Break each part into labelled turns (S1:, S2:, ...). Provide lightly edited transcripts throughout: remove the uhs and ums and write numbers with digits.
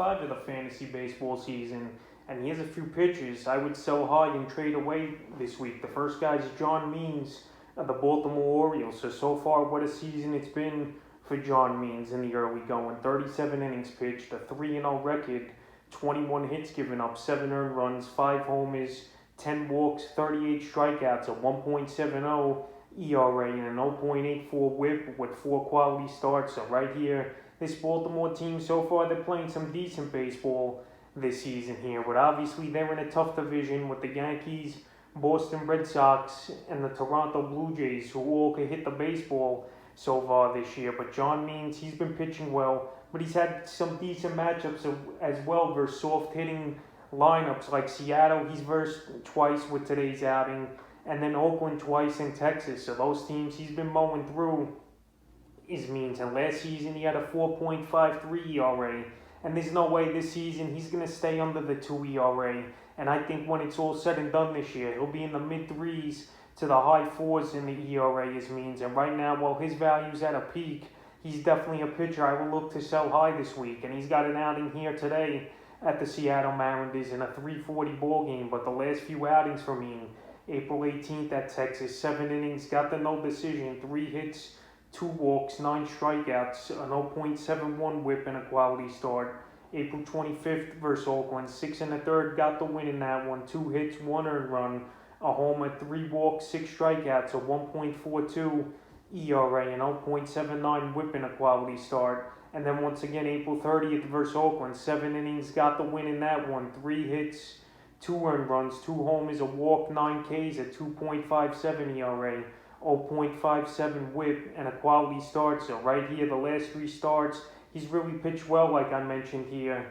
S1: 5 of the fantasy baseball season, and he has a few pitchers I would sell high and trade away this week. The first guy is John Means of the Baltimore Orioles. So far, what a season it's been for John Means in the early going. 37 innings pitched, a 3-0 record, 21 hits given up, 7 earned runs, 5 homers, 10 walks, 38 strikeouts, a 1.70 ERA, and an 0.84 whip with 4 quality starts. So right here, this Baltimore team, so far they're playing some decent baseball this season here. But obviously they're in a tough division with the Yankees, Boston Red Sox, and the Toronto Blue Jays, who all can hit the baseball so far this year. But John Means, he's been pitching well, but he's had some decent matchups as well versus soft hitting lineups like Seattle. He's versed twice with today's outing, and then Oakland twice in Texas. So those teams he's been mowing through is Means. And last season he had a 4.53 ERA, and there's no way this season he's going to stay under the 2 ERA. And I think when it's all said and done this year, he'll be in the mid-3s to the high 4s in the ERA as Means. And right now, while his value's at a peak, he's definitely a pitcher I will look to sell high this week. And he's got an outing here today at the Seattle Mariners in a 3:40 ball game. But the last few outings for me, April 18th at Texas, 7 innings, got the no decision, 3 hits, 2 walks, 9 strikeouts, a 0.71 whip, and a quality start. April 25th versus Oakland, 6 1/3, got the win in that one, 2 hits, 1 earned run, a homer, 3 walks, 6 strikeouts, a 1.42 ERA, and 0.79 whip, and a quality start. And then once again, April 30th versus Oakland, 7 innings, got the win in that one, 3 hits, 2 earned runs, 2 homers, a walk, 9 Ks, a 2.57 ERA, 0.57 whip, and a quality start. So right here, the last 3 starts, he's really pitched well, like I mentioned here,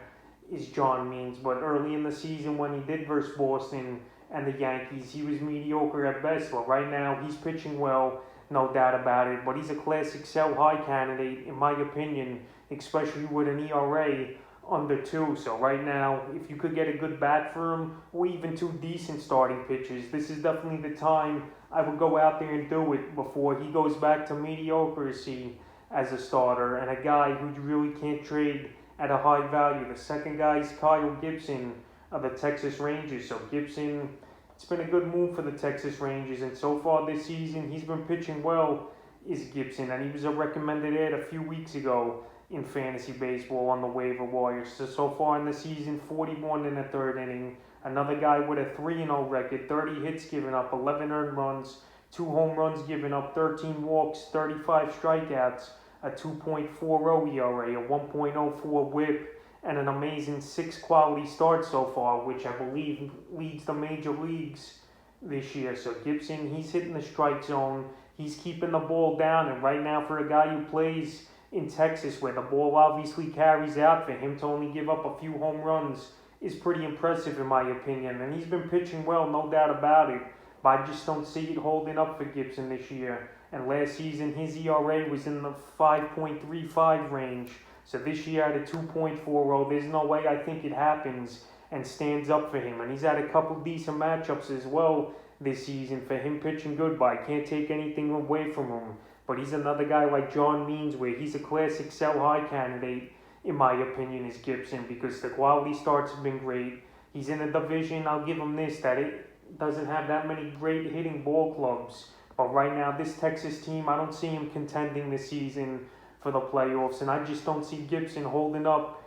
S1: is John Means. But early in the season when he did versus Boston and the Yankees, he was mediocre at best. But right now, he's pitching well, no doubt about it. But he's a classic sell-high candidate, in my opinion, especially with an ERA under 2. So right now, if you could get a good bat for him, or even 2 decent starting pitchers, this is definitely the time I would go out there and do it before he goes back to mediocrity as a starter, and a guy who you really can't trade at a high value. The second guy is Kyle Gibson of the Texas Rangers. So Gibson, it's been a good move for the Texas Rangers, and so far this season he's been pitching well, is Gibson, and he was a recommended ad a few weeks ago in fantasy baseball on the waiver wire. So far in the season, 41 in the 3rd inning. Another guy with a 3-0 record, 30 hits given up, 11 earned runs, 2 home runs given up, 13 walks, 35 strikeouts, a 2.40 ERA, a 1.04 whip, and an amazing 6 quality starts so far, which I believe leads the major leagues this year. So Gibson, he's hitting the strike zone, he's keeping the ball down, and right now for a guy who plays in Texas, where the ball obviously carries out, for him to only give up a few home runs is pretty impressive in my opinion. And he's been pitching well, no doubt about it, but I just don't see it holding up for Gibson this year. And last season, his ERA was in the 5.35 range. So this year at a 2.40, there's no way I think it happens and stands up for him. And he's had a couple decent matchups as well this season for him pitching good, but I can't take anything away from him. But he's another guy like John Means, where he's a classic sell-high candidate, in my opinion, is Gibson, because the quality starts have been great. He's in a division, I'll give him this, that it doesn't have that many great hitting ball clubs. But right now, this Texas team, I don't see him contending this season for the playoffs. And I just don't see Gibson holding up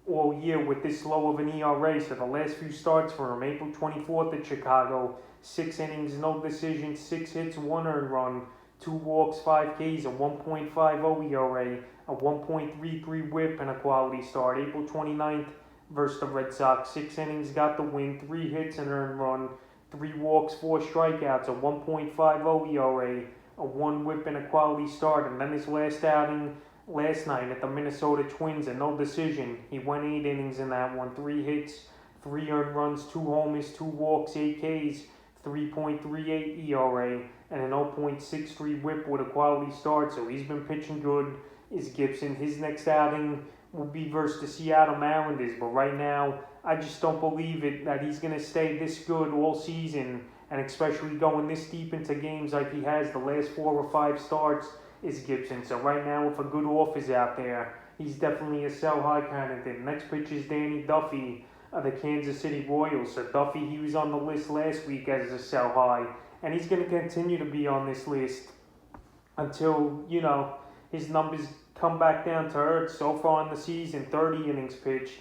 S1: all year with this low of an ERA. So the last few starts for him, April 24th at Chicago, 6 innings, no decision, 6 hits, 1 earned run, 2 walks, 5 Ks, a 1.50 ERA, a 1.33 whip, and a quality start. April 29th versus the Red Sox, 6 innings, got the win, 3 hits, and earned run, 3 walks, 4 strikeouts, a 1.50 ERA, a 1 whip, and a quality start. And then his last outing last night at the Minnesota Twins, a no decision. He went 8 innings in that one, 3 hits, 3 earned runs, 2 homers, 2 walks, 8 Ks, 3.38 ERA, and an 0.63 whip with a quality start. So he's been pitching good, is Gibson. His next outing will be versus the Seattle Mariners, but right now I just don't believe it that he's going to stay this good all season, and especially going this deep into games like he has the last 4 or 5 starts is Gibson. So right now, if a good offer's out there, he's definitely a sell high candidate. Next pitch is Danny Duffy of the Kansas City Royals. So Duffy, he was on the list last week as a sell high, and he's going to continue to be on this list until, his numbers come back down to earth. So far in the season, 30 innings pitched,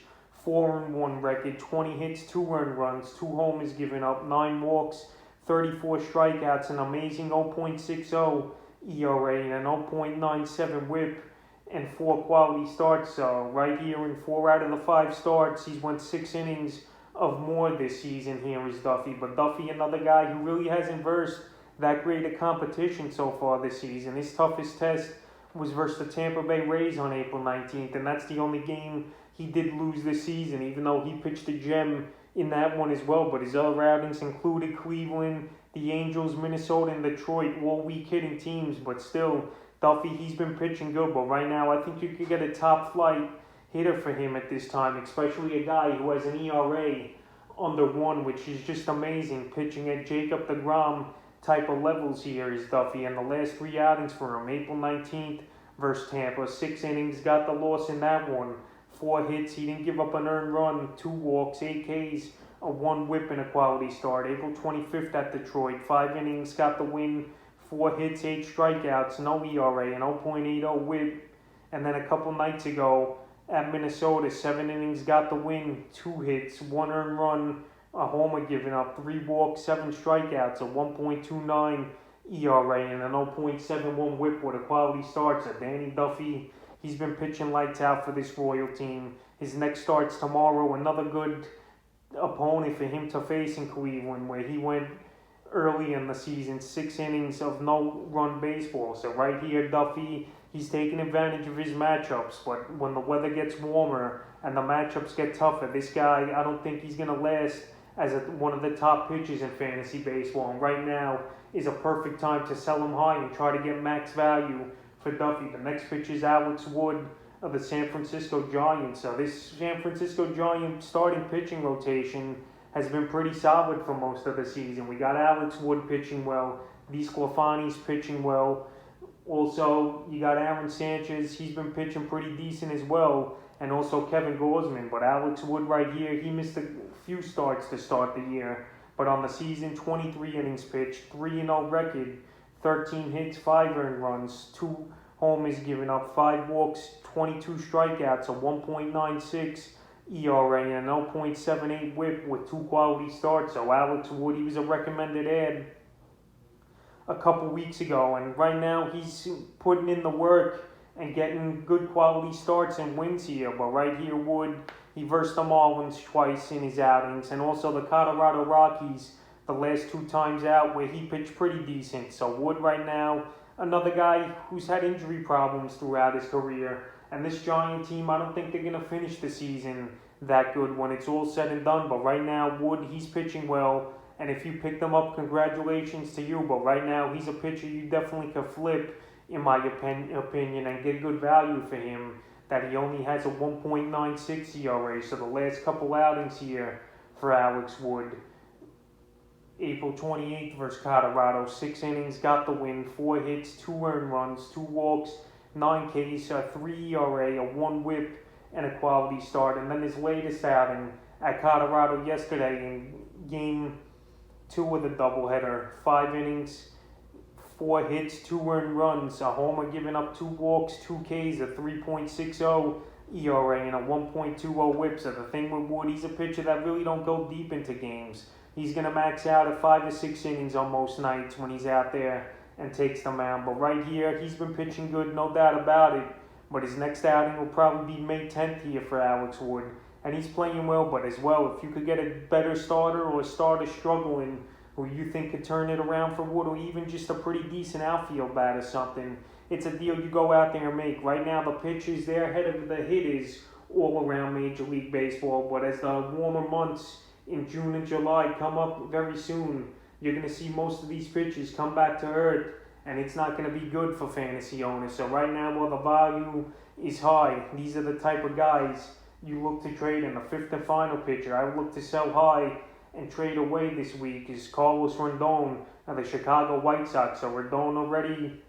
S1: 4-1 record, 20 hits, 2 earned runs, 2 homers given up, 9 walks, 34 strikeouts, an amazing 0.60 ERA, and an 0.97 WHIP, and 4 quality starts. So right here in 4 out of the 5 starts, he's went 6 innings of more this season. Here is Duffy. But Duffy, another guy who really hasn't versed that great a competition so far this season. His toughest test was versus the Tampa Bay Rays on April 19th, and that's the only game he did lose this season, even though he pitched a gem in that one as well. But his other outings included Cleveland, the Angels, Minnesota, and Detroit, all weak hitting teams. But still, Duffy, he's been pitching good. But right now, I think you could get a top flight hitter for him at this time, especially a guy who has an ERA under 1, which is just amazing. Pitching at Jacob deGrom type of levels here is Duffy. And the last 3 outings for him, April 19th versus Tampa, 6 innings, got the loss in that one. 4 hits, he didn't give up an earned run, 2 walks, 8 Ks, a 1 whip, and a quality start. April 25th at Detroit, 5 innings, got the win, 4 hits, 8 strikeouts, no ERA, an 0.80 whip. And then a couple nights ago at Minnesota, 7 innings, got the win, 2 hits, 1 earned run, a homer given up, 3 walks, 7 strikeouts, a 1.29 ERA, and an 0.71 whip with a quality start. So Danny Duffy, he's been pitching lights out for this Royal team. His next start's tomorrow. Another good opponent for him to face in Cleveland, where he went early in the season, 6 innings of no-run baseball. So right here, Duffy, he's taking advantage of his matchups. But when the weather gets warmer and the matchups get tougher, this guy, I don't think he's going to last as one of the top pitchers in fantasy baseball. And right now is a perfect time to sell him high and try to get max value for Duffy. The next pitch is Alex Wood of the San Francisco Giants. So this San Francisco Giants starting pitching rotation has been pretty solid for most of the season. We got Alex Wood pitching well, DeSclafani's pitching well. Also, you got Aaron Sanchez, he's been pitching pretty decent as well, and also Kevin Gausman. But Alex Wood right here, he missed a few starts to start the year. But on the season, 23 innings pitched, 3-0 record, 13 hits, 5 earned runs, 2 homers given up, 5 walks, 22 strikeouts, a 1.96 ERA, and an 0.78 whip with 2 quality starts. So Alex Wood, he was a recommended ad a couple weeks ago, and right now he's putting in the work and getting good quality starts and wins here. But right here, Wood, he versed the Marlins twice in his outings, and also the Colorado Rockies the last 2 times out, where he pitched pretty decent. So Wood right now, another guy who's had injury problems throughout his career. And this Giant team, I don't think they're going to finish the season that good when it's all said and done. But right now, Wood, he's pitching well. And if you pick them up, congratulations to you. But right now, he's a pitcher you definitely could flip, in my opinion, and get good value for him. That he only has a 1.96 ERA. So the last couple outings here for Alex Wood. April 28th versus Colorado, 6 innings, got the win, 4 hits, 2 earned runs, 2 walks, 9 Ks, 3 ERA, a 1 whip, and a quality start. And then his latest outing at Colorado yesterday in Game 2 of the doubleheader, 5 innings, 4 hits, 2 earned runs, a homer giving up 2 walks, 2 Ks, a 3.60 ERA, and a 1.20 whip. So the thing with Wood, he's a pitcher that really don't go deep into games. He's going to max out at 5 or 6 innings on most nights when he's out there and takes the mound. But right here, he's been pitching good, no doubt about it. But his next outing will probably be May 10th here for Alex Wood. And he's playing well, but as well, if you could get a better starter or a starter struggling who you think could turn it around for Wood, or even just a pretty decent outfield bat or something, it's a deal you go out there and make. Right now, the pitchers, they're ahead of the hitters all around Major League Baseball. But as the warmer months in June and July come up very soon, you're going to see most of these pitchers come back to earth, and it's not going to be good for fantasy owners. So right now, while the value is high, these are the type of guys you look to trade in. The 5th and final pitcher I would look to sell high and trade away this week is Carlos Rendon of the Chicago White Sox. So Rendon already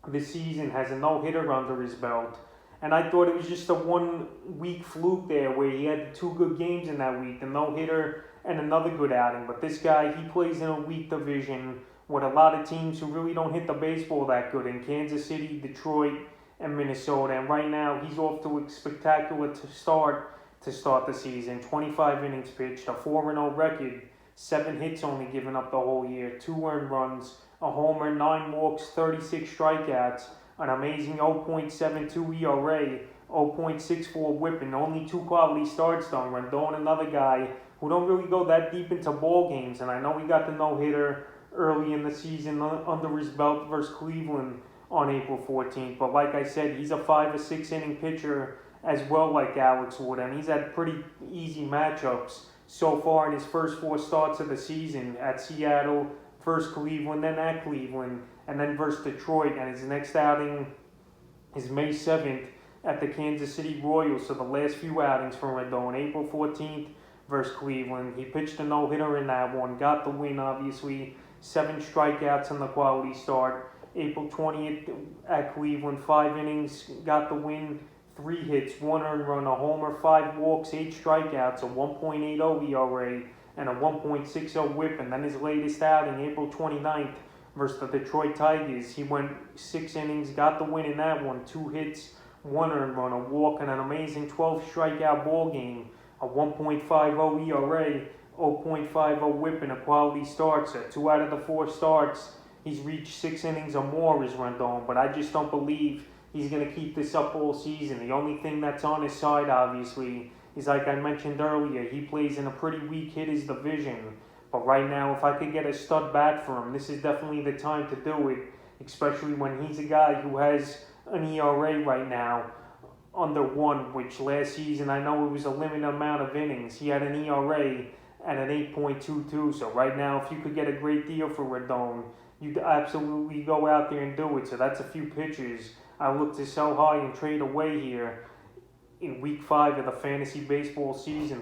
S1: this season has a no-hitter under his belt, And I thought it was just a 1 week fluke there where he had 2 good games in that week, the no hitter and another good outing. But this guy, he plays in a weak division with a lot of teams who really don't hit the baseball that good in Kansas City, Detroit, and Minnesota. And right now, he's off to a spectacular to start the season. 25 innings pitched, a 4-0 record, 7 hits only given up the whole year, 2 earned runs, a homer, 9 walks, 36 strikeouts, an amazing 0.72 ERA, 0.64 whip, and only 2 quality starts done. Rendon, another guy who don't really go that deep into ball games, and I know he got the no-hitter early in the season under his belt versus Cleveland on April 14th. But like I said, he's a 5 or 6 inning pitcher as well, like Alex Wood, and he's had pretty easy matchups so far in his first 4 starts of the season at Seattle, versus Cleveland, then at Cleveland, and then versus Detroit. And his next outing is May 7th at the Kansas City Royals. So the last few outings for Rendon, April 14th versus Cleveland. He pitched a no-hitter in that one, got the win, obviously. 7 strikeouts in the quality start. April 20th at Cleveland, 5 innings, got the win, 3 hits, 1 earned run, a homer, 5 walks, 8 strikeouts, a 1.80 ERA, and a 1.60 whip. And then his latest outing, April 29th versus the Detroit Tigers, he went 6 innings, got the win in that one, 2 hits, 1 earned run, a walk, and an amazing 12 strikeout ball game, a 1.50 ERA, 0.50 whip, and a quality start. So 2 out of the 4 starts, he's reached 6 innings or more as Rendon, but I just don't believe he's going to keep this up all season. The only thing that's on his side, obviously, is like I mentioned earlier, he plays in a pretty weak hitters division. But right now, if I could get a stud bat for him, this is definitely the time to do it, especially when he's a guy who has an ERA right now under 1, which last season, I know it was a limited amount of innings. He had an ERA at an 8.22. So right now, if you could get a great deal for Rendon, you'd absolutely go out there and do it. So that's a few pitchers I look to sell high and trade away here in week 5 of the fantasy baseball season.